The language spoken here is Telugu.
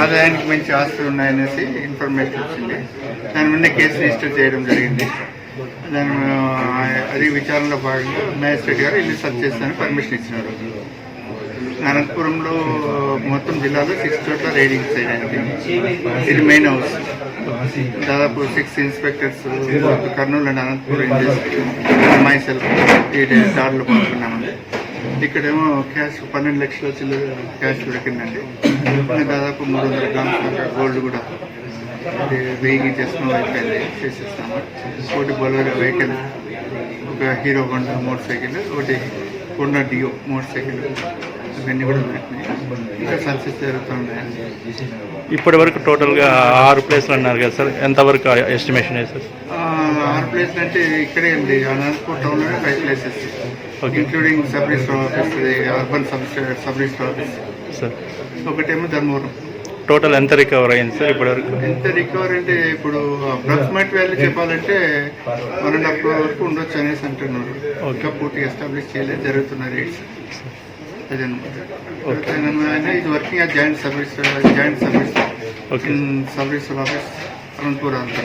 ఆదాయానికి మంచి ఆస్తులు ఉన్నాయనేసి ఇన్ఫర్మేషన్ వచ్చింది. దాని మీద కేసు రిజిస్టర్ చేయడం జరిగింది. దాని అది విచారణలో భాగంగా మ్యాజిస్ట్రేట్ గారు ఇల్లు సర్చ్ చేస్తానని పర్మిషన్ ఇచ్చినారు. అనంతపురంలో మొత్తం జిల్లాలో 6 చోట్ల రైడింగ్స్ అయ్యాయి. ఇది మెయిన్ హౌస్. దాదాపు 6 inspectors Kurnool and Anantapuram myself ఈ దాడులు పాల్గొన్నామండి. ఇక్కడేమో క్యాష్ 12 లక్షల చిల్లర క్యాష్ దొరికిందండి. దాదాపు 300 గ్రామ్స్ గోల్డ్ కూడా వెయ్యి చేసుకుని అయిపోయింది చేసేస్తాము. ఒకటి బొలెరో వెహికల్, ఒక హీరో హోండా మోటార్ సైకిల్, ఒకటి హోండా డియో మోటార్ సైకిల్, ఇవన్నీ కూడా దొరికినాయి. ఇంకా సర్చెస్ జరుగుతున్నాయండి. ఇప్పటి వరకు టోటల్గా 6 ప్లేస్లు అన్నారు కదా సార్, ఎంతవరకు ఎస్టిమేషన్ వేస్తారు? 6 ప్లేస్లు అంటే ఇక్కడే అండి, అనంతపూర్ టౌన్లోనే 5 places including sub register office, urban sub register office sir. ఒకటేమో ధర్మవరం. టోటల్ ఎంత రికవర్ అయింది సార్ ఇప్పటి వరకు? ఎంత రికవర్ అంటే ఇప్పుడు అప్రాక్సిమేట్ వాల్యూ చెప్పాలంటే 1.5 crore వరకు ఉండొచ్చు అనేసి అంటున్నారు. ఇంకా పూర్తిగా ఎస్టాబ్లిష్ చేయలేదు, జరుగుతున్న రేట్స్ అదనమాట. ఇది working joint sub register office Anantapur అంతా.